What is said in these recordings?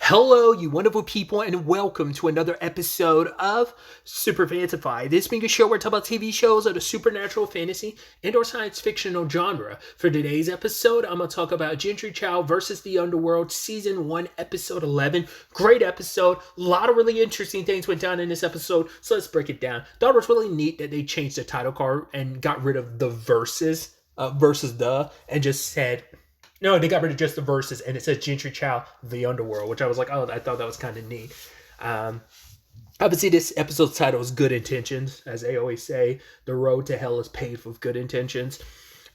Hello, you wonderful people, and welcome to another episode of SuperFantaFi. This being a show where I talk about TV shows of the supernatural, fantasy, and/or science fictional genre. For today's episode, I'm going to talk about Jentry Chau versus the Underworld, Season 1, Episode 11. Great episode. A lot of really interesting things went down in this episode, so let's break it down. Thought it was really neat that they changed the title card and got rid of the versus, and just said... No, they got rid of just the verses, and it says Jentry Chau, the Underworld, which I was like, oh, I thought that was kind of neat. Obviously, this episode's title is Good Intentions. As they always say, the road to hell is paved with good intentions.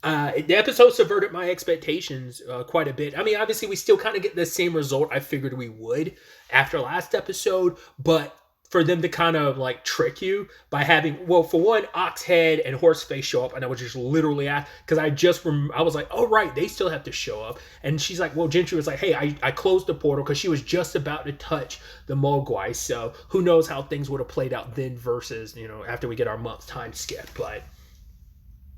The episode subverted my expectations quite a bit. I mean, obviously, we still kind of get the same result I figured we would after last episode, but for them to kind of like trick you by having, well, for one, Oxhead and Horseface show up, and I was just literally because I was like, oh right, they still have to show up, and she's like, well, Jentry was like, hey, I closed the portal because she was just about to touch the Mogwai, so who knows how things would have played out then versus, after we get our month time skip, but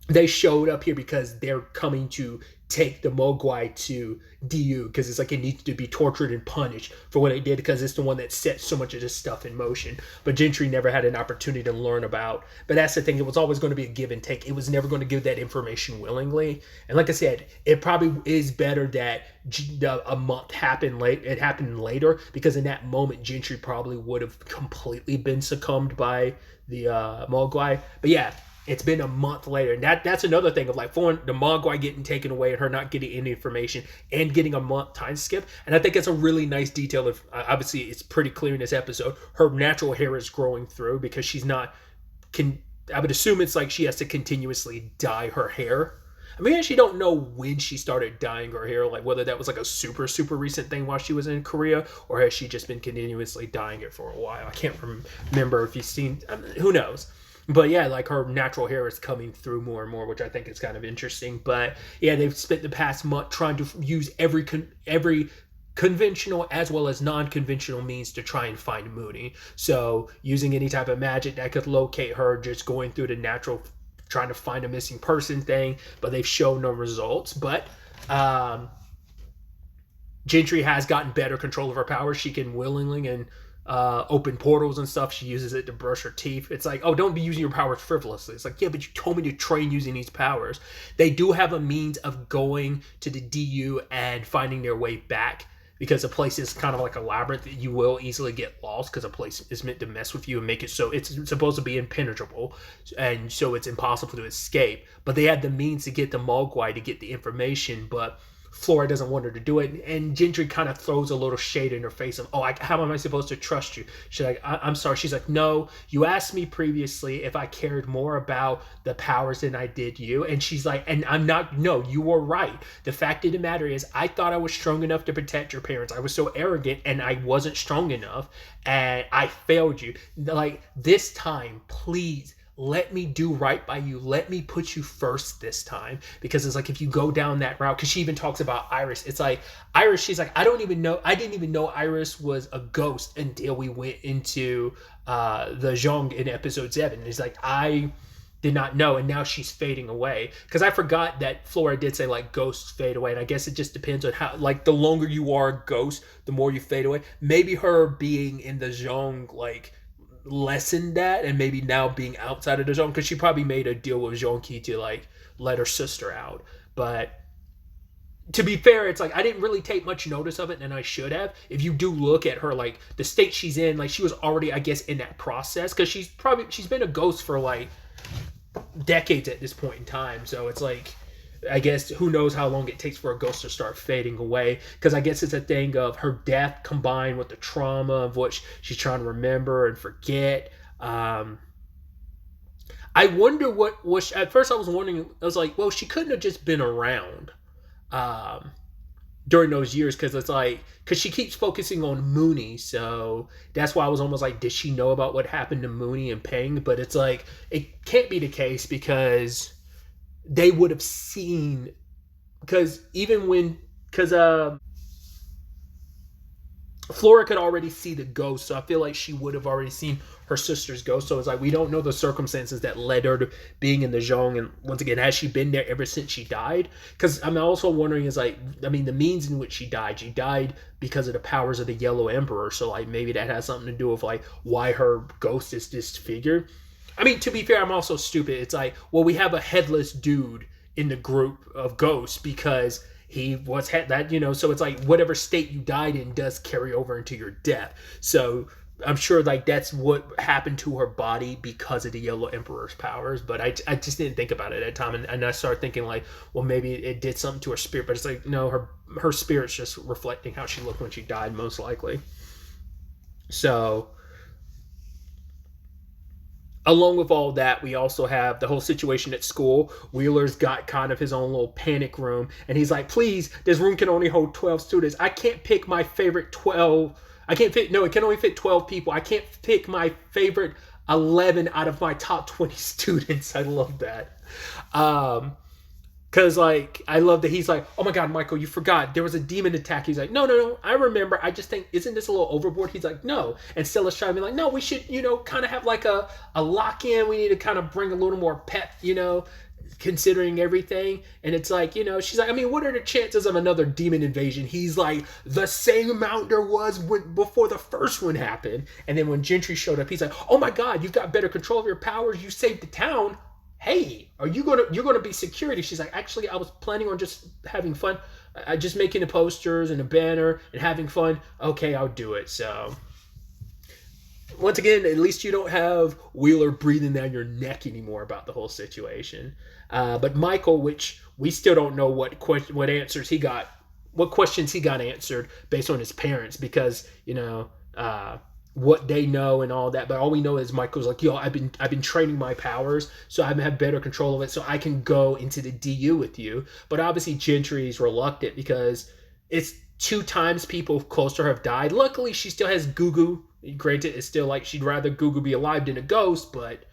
they showed up here because they're coming to take the Mogwai to DU because it's like it needs to be tortured and punished for what it did because it's the one that set so much of this stuff in motion. But Jentry never had an opportunity to learn about. But that's the thing. It was always going to be a give and take. It was never going to give that information willingly. And like I said, it probably is better that a month happened late. It happened later because in that moment, Jentry probably would have completely been succumbed by the Mogwai. But yeah. It's been a month later, and that's another thing of like for the Mogwai getting taken away and her not getting any information and getting a month time skip. And I think it's a really nice detail of obviously it's pretty clear in this episode her natural hair is growing through because she's not I would assume it's like she has to continuously dye her hair. I mean, I actually don't know when she started dyeing her hair, like whether that was like a super recent thing while she was in Korea, or has she just been continuously dyeing it for a while. I can't remember if you've seen, who knows. But yeah, like her natural hair is coming through more and more, which I think is kind of interesting. But yeah, they've spent the past month trying to use every conventional as well as non-conventional means to try and find Mooney. So using any type of magic that could locate her, just going through the natural, trying to find a missing person thing, but they've shown no results. But Jentry has gotten better control of her powers. She can willingly and open portals and stuff. She uses it to brush her teeth. It's like, oh, don't be using your powers frivolously. It's like, yeah, but you told me to train using these powers. They do have a means of going to the DU and finding their way back because the place is kind of like a labyrinth that you will easily get lost because a place is meant to mess with you and make it so it's supposed to be impenetrable, and so it's impossible to escape. But they had the means to get the Mogwai to get the information, but Flora doesn't want her to do it, and Jentry kind of throws a little shade in her face of, oh, how am I supposed to trust you? She's like, I'm sorry. She's like, no, you asked me previously if I cared more about the powers than I did you, and she's like, and I'm not, no, you were right. The fact of the matter is, I thought I was strong enough to protect your parents. I was so arrogant, and I wasn't strong enough, and I failed you. Like, this time, please, let me do right by you. Let me put you first this time. Because it's like, if you go down that route, because she even talks about Iris. It's like, Iris, she's like, I didn't even know Iris was a ghost until we went into the Zhong in episode 7. It's like, I did not know, and now she's fading away. Because I forgot that Flora did say, like, ghosts fade away, and I guess it just depends on how, like, the longer you are a ghost, the more you fade away. Maybe her being in the Zhong, like, lessened that, and maybe now being outside of the zone, because she probably made a deal with Zhongki to like let her sister out. But to be fair, it's like I didn't really take much notice of it, and I should have. If you do look at her, like the state she's in, like she was already, I guess, in that process, because she's been a ghost for like decades at this point in time. So it's like, I guess, who knows how long it takes for a ghost to start fading away, because I guess it's a thing of her death combined with the trauma of what she's trying to remember and forget. I wonder what was, at first I was wondering, I was like, well, she couldn't have just been around during those years, because it's like, because she keeps focusing on Mooney, so that's why I was almost like, did she know about what happened to Mooney and Peng? But it's like, it can't be the case, because they would have seen, because Flora could already see the ghost, so I feel like she would have already seen her sister's ghost. So it's like we don't know the circumstances that led her to being in the zone. And once again, has she been there ever since she died? Because I'm also wondering is like, I mean, the means in which she died because of the powers of the Yellow Emperor. So like maybe that has something to do with like why her ghost is disfigured. I mean, to be fair, I'm also stupid. It's like, well, we have a headless dude in the group of ghosts because he was that, you know, so it's like whatever state you died in does carry over into your death. So I'm sure like that's what happened to her body because of the Yellow Emperor's powers. But I just didn't think about it at the time. And I started thinking like, well, maybe it did something to her spirit. But it's like, no, her spirit's just reflecting how she looked when she died, most likely. So along with all that, we also have the whole situation at school. Wheeler's got kind of his own little panic room. And he's like, please, this room can only hold 12 students. I can't pick my favorite 12. It can only fit 12 people. I can't pick my favorite 11 out of my top 20 students. I love that. Because, like, I love that he's like, oh my God, Michael, you forgot. There was a demon attack. He's like, no, I remember. I just think, isn't this a little overboard? He's like, no. And Stella's trying to be like, no, we should, kind of have like a lock-in. We need to kind of bring a little more pep, considering everything. And it's like, she's like, I mean, what are the chances of another demon invasion? He's like, the same amount there was before the first one happened. And then when Jentry showed up, he's like, oh my God, you've got better control of your powers. You saved the town. Hey, you're gonna be security? She's like, actually, I was planning on just having fun. I just making the posters and a banner and having fun. Okay, I'll do it. So once again, at least you don't have Wheeler breathing down your neck anymore about the whole situation. But Michael, which we still don't know what answers he got, what questions he got answered based on his parents, because what they know and all that, but all we know is Michael's like, yo, I've been training my powers, so I have better control of it, so I can go into the DU with you. But obviously Gentry's reluctant because it's 2 times people close to her have died. Luckily, she still has Gugu. Granted, it's still like she'd rather Gugu be alive than a ghost, but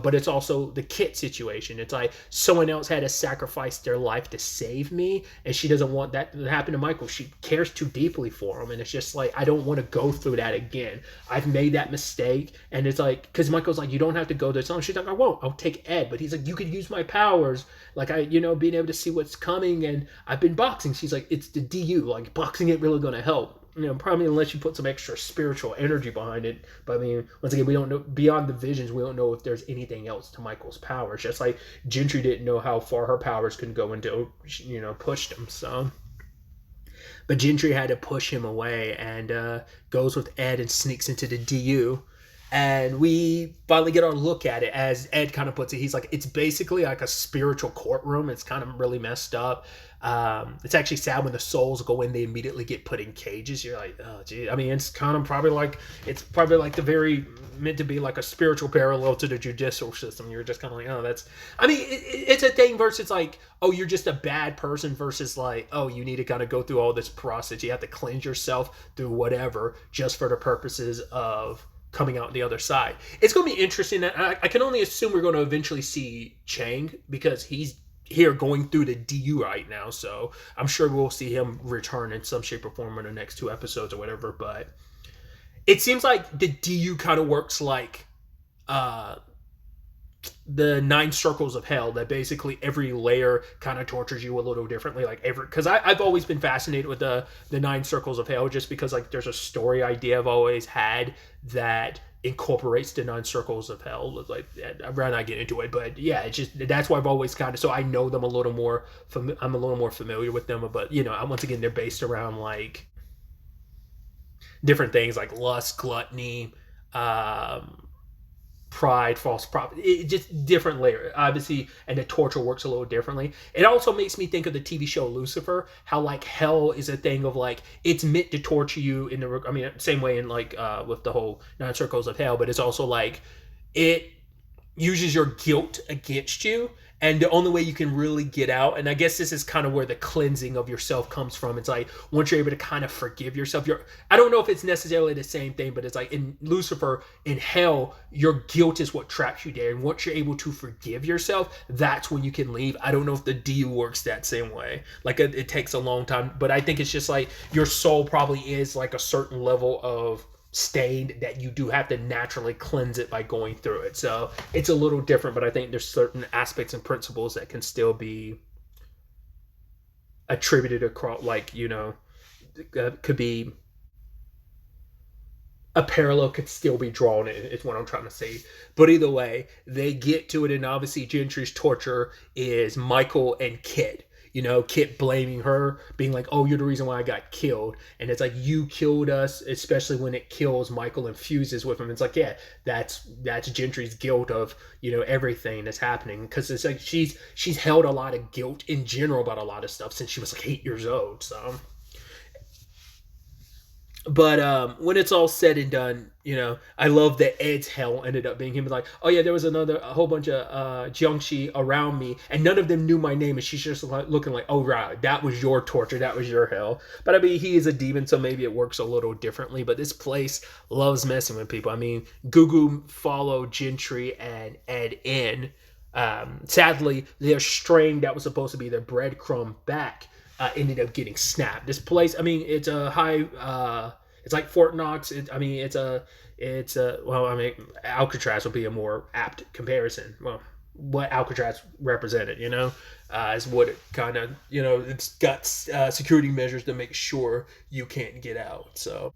but it's also the Kit situation. It's like someone else had to sacrifice their life to save me, and she doesn't want that to happen to Michael. She cares too deeply for him, and it's just like, I don't want to go through that again. I've made that mistake, and it's like, because Michael's like, you don't have to go there. So she's like, I won't. I'll take Ed. But he's like, you could use my powers. Like, being able to see what's coming, and I've been boxing. She's like, it's the DU. Like, boxing ain't really going to help. Probably unless you put some extra spiritual energy behind it. But I mean, once again, we don't know, beyond the visions, we don't know if there's anything else to Michael's powers. Just like Gentry didn't know how far her powers could go into, pushed him. So, but Gentry had to push him away and goes with Ed and sneaks into the DU. And we finally get our look at it, as Ed kind of puts it. He's like, it's basically like a spiritual courtroom. It's kind of really messed up. It's actually sad when the souls go in, they immediately get put in cages. You're like, oh, gee. I mean, it's kind of probably like the very meant to be like a spiritual parallel to the judicial system. You're just kind of like, oh, that's, I mean, it's a thing versus like, oh, you're just a bad person versus like, oh, you need to kind of go through all this process. You have to cleanse yourself through whatever just for the purposes of coming out the other side. It's going to be interesting. I can only assume we're going to eventually see Chang because he's here going through the DU right now. So I'm sure we'll see him return in some shape or form in the next 2 episodes or whatever. But it seems like the DU kind of works like the 9 circles of hell, that basically every layer kind of tortures you a little differently. Like because I've always been fascinated with the 9 circles of hell, just because like there's a story idea I've always had that incorporates the 9 circles of hell. Like, I'd rather not get into it, but yeah, it's just, that's why I've always kind of, so I know them a little more, I'm a little more familiar with them. But once again, they're based around like different things like lust, gluttony, pride, false prophet, just different layer, obviously, and the torture works a little differently. It also makes me think of the TV show Lucifer, how like hell is a thing of like, it's meant to torture you in the, same way in like with the whole 9 circles of hell, but it's also like it uses your guilt against you, and the only way you can really get out, and I guess this is kind of where the cleansing of yourself comes from. It's like once you're able to kind of forgive yourself, I don't know if it's necessarily the same thing, but it's like in Lucifer, in hell, your guilt is what traps you there, and once you're able to forgive yourself, that's when you can leave. I don't know if the DU works that same way. Like it takes a long time, but I think it's just like your soul probably is like a certain level of stained that you do have to naturally cleanse it by going through it. So it's a little different, but I think there's certain aspects and principles that can still be attributed across, like, could be a parallel could still be drawn, is what I'm trying to say. But either way, they get to it, and obviously Gentry's torture is Michael and Kit. Kit blaming her, being like, "Oh, you're the reason why I got killed," and it's like, "You killed us," especially when it kills Michael and fuses with him. It's like, yeah, that's Gentry's guilt of everything that's happening, because it's like she's held a lot of guilt in general about a lot of stuff since she was like 8 years old. So. But when it's all said and done, I love that Ed's hell ended up being him. Like, oh yeah, there was a whole bunch of Jiangxi around me, and none of them knew my name, and she's just looking like, oh right, that was your torture, that was your hell. But I mean, he is a demon, so maybe it works a little differently. But this place loves messing with people. I mean, Gugu followed Jentry and Ed in. Sadly, their string that was supposed to be their breadcrumb back ended up getting snapped. This place, I mean, it's a high, it's like Fort Knox. Well, I mean, Alcatraz would be a more apt comparison. Well, what Alcatraz represented, is what it kind of, it's got security measures to make sure you can't get out. So,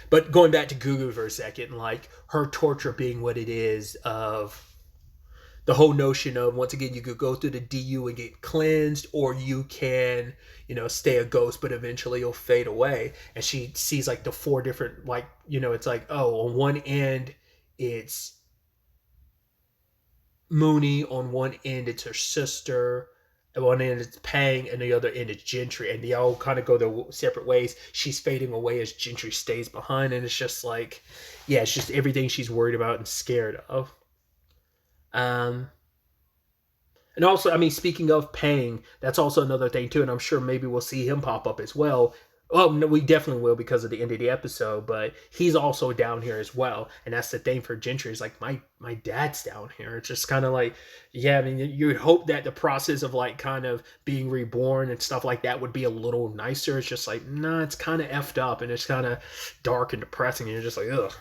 but going back to Gugu for a second, like her torture being what it is of the whole notion of, once again, you could go through the DU and get cleansed, or you can, stay a ghost, but eventually you'll fade away. And she sees like the 4 different, like, it's like, oh, on one end, it's Mooney, on one end, it's her sister, at one end, it's Pang, and the other end, it's Jentry. And they all kind of go their separate ways. She's fading away as Jentry stays behind. And it's just like, yeah, it's just everything she's worried about and scared of. And also, I mean, speaking of Pang, that's also another thing too, and I'm sure maybe we'll see him pop up as well. Well, no, we definitely will because of the end of the episode, but he's also down here as well, and that's the thing for Gentry. Is like, my dad's down here. It's just kind of like, yeah, I mean, you would hope that the process of like kind of being reborn and stuff like that would be a little nicer. It's just like, nah, it's kind of effed up, and it's kind of dark and depressing, and you're just like, ugh.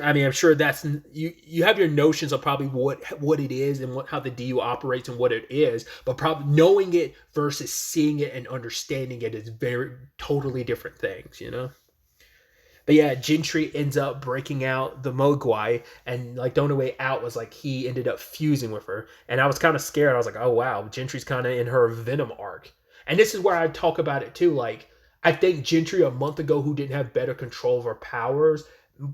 I mean, I'm sure that's you have your notions of probably what it is and how the DU operates and what it is, but probably knowing it versus seeing it and understanding it is very totally different things, But yeah, Gentry ends up breaking out the Mogwai, and like the only way out was like he ended up fusing with her, and I was kind of scared. I was like, oh wow, Gentry's kind of in her Venom arc, and this is where I talk about it too. Like, I think Gentry a month ago, who didn't have better control of her powers,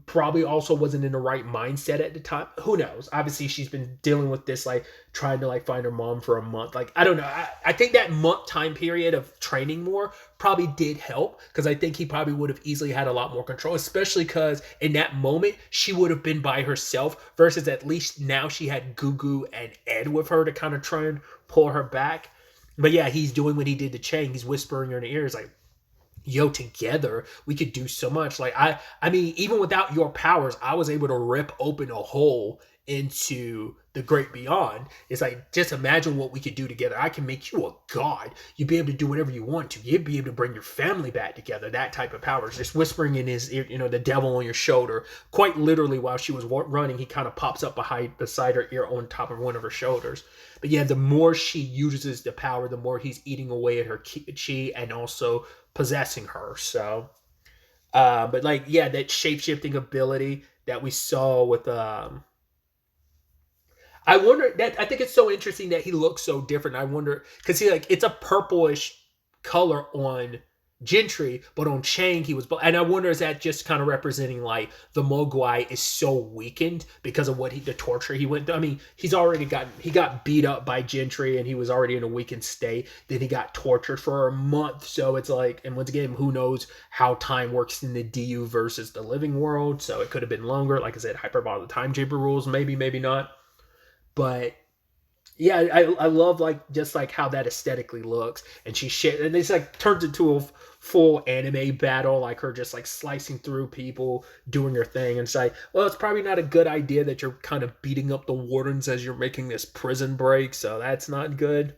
probably also wasn't in the right mindset at the time. Who knows? Obviously, she's been dealing with this, like trying to like find her mom for a month. Like, I don't know. I think that month time period of training more probably did help, because I think he probably would have easily had a lot more control, especially because in that moment she would have been by herself versus at least now she had Gugu and Ed with her to kind of try and pull her back. But yeah, he's doing what he did to Chang. He's whispering her in the ears like, yo, together we could do so much. Like, I mean, even without your powers, I was able to rip open a hole into the great beyond. It's like, just imagine what we could do together. I can make you a god. You'd be able to do whatever you want to. You'd be able to bring your family back together. That type of powers. Just whispering in his ear, the devil on your shoulder. Quite literally, while she was running, he kind of pops up beside her ear on top of one of her shoulders. But yeah, the more she uses the power, the more he's eating away at her chi and also possessing her. So, but like, yeah, that shape-shifting ability that we saw with, I wonder that, I think it's so interesting that he looks so different. I wonder, because he like, it's a purplish color on Gentry, but on Chang he was, and I wonder, is that just kind of representing like the Mogwai is so weakened because of the torture he went through. I mean, he got beat up by Gentry and he was already in a weakened state. Then he got tortured for a month. So it's like, and once again, who knows how time works in the DU versus the living world. So it could have been longer. Like I said, hyperbolic time chamber rules, maybe not. But yeah, I love like just like how that aesthetically looks, and and it's like turns into a full anime battle, like her just like slicing through people, doing her thing, and it's like, well, it's probably not a good idea that you're kind of beating up the wardens as you're making this prison break, so that's not good.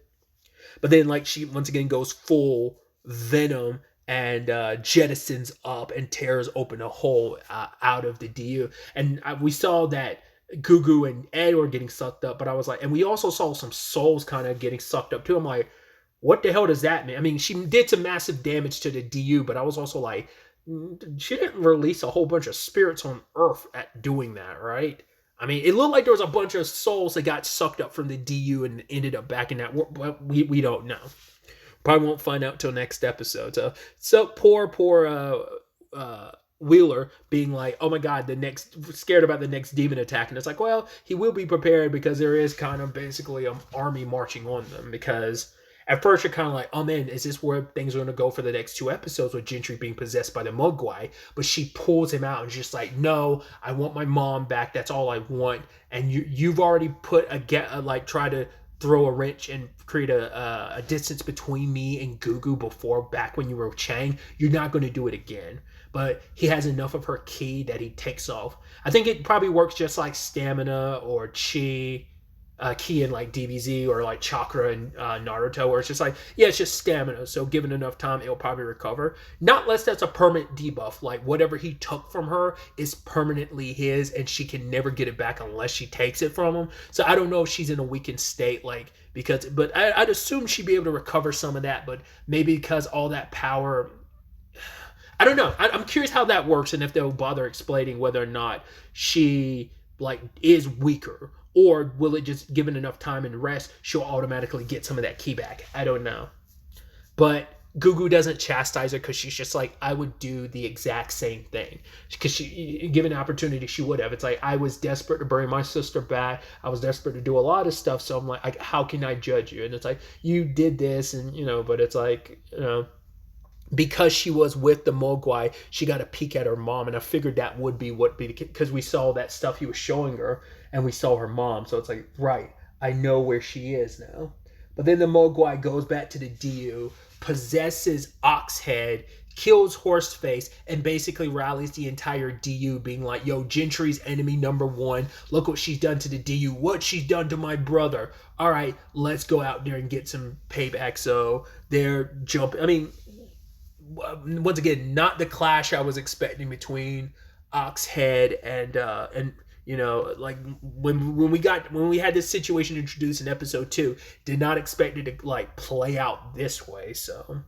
But then like she once again goes full Venom and jettisons up and tears open a hole out of the DU. And we saw that Gugu and Ed were getting sucked up, but I was like, and we also saw some souls kind of getting sucked up too. I'm like, what the hell does that mean? I mean, she did some massive damage to the DU, but I was also like, she didn't release a whole bunch of spirits on Earth at doing that, right? I mean, it looked like there was a bunch of souls that got sucked up from the DU and ended up back in that world, but we don't know. Probably won't find out till next episode. So poor Wheeler being like, oh my God, scared about the next demon attack. And it's like, well, he will be prepared because there is kind of basically an army marching on them. Because at first you're kind of like, oh man, is this where things are going to go for the next 2 episodes with Jentry being possessed by the Mogwai? But she pulls him out and just like, no, I want my mom back. That's all I want. And you've already put try to throw a wrench and create a distance between me and Gugu before, back when you were Chang. You're not going to do it again. But he has enough of her ki that he takes off. I think it probably works just like stamina or chi, ki in like DBZ, or like chakra in Naruto, where it's just like, yeah, it's just stamina. So given enough time, it'll probably recover. Not unless that's a permanent debuff. Like whatever he took from her is permanently his, and she can never get it back unless she takes it from him. So I don't know if she's in a weakened state, but I'd assume she'd be able to recover some of that. But maybe because all that power, I don't know. I'm curious how that works, and if they'll bother explaining whether or not she is weaker, or will it just, given enough time and rest, she'll automatically get some of that ki back. I don't know. But Gugu doesn't chastise her because she's just like, I would do the exact same thing. Because she, given the opportunity, she would have. It's like, I was desperate to bring my sister back. I was desperate to do a lot of stuff. So I'm like, how can I judge you? And it's like, you did this, and but it's like, because she was with the Mogwai, she got a peek at her mom, and I figured that would be because we saw that stuff he was showing her, and we saw her mom, so it's like, right, I know where she is now. But then the Mogwai goes back to the DU, possesses Oxhead, kills Horseface, and basically rallies the entire DU, being like, yo, Gentry's enemy number 1, look what she's done to the DU, what she's done to my brother. All right, let's go out there and get some payback. So they're jumping. I mean, once again, not the clash I was expecting between Oxhead and like when we had this situation introduced in episode 2, did not expect it to like play out this way. So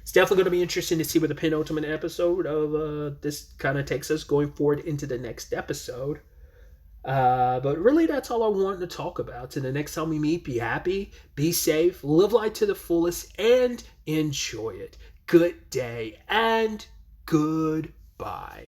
it's definitely going to be interesting to see where the penultimate episode of this kind of takes us going forward into the next episode. But really, that's all I wanted to talk about. So the next time we meet, be happy, be safe, live life to the fullest, and enjoy it. Good day and goodbye.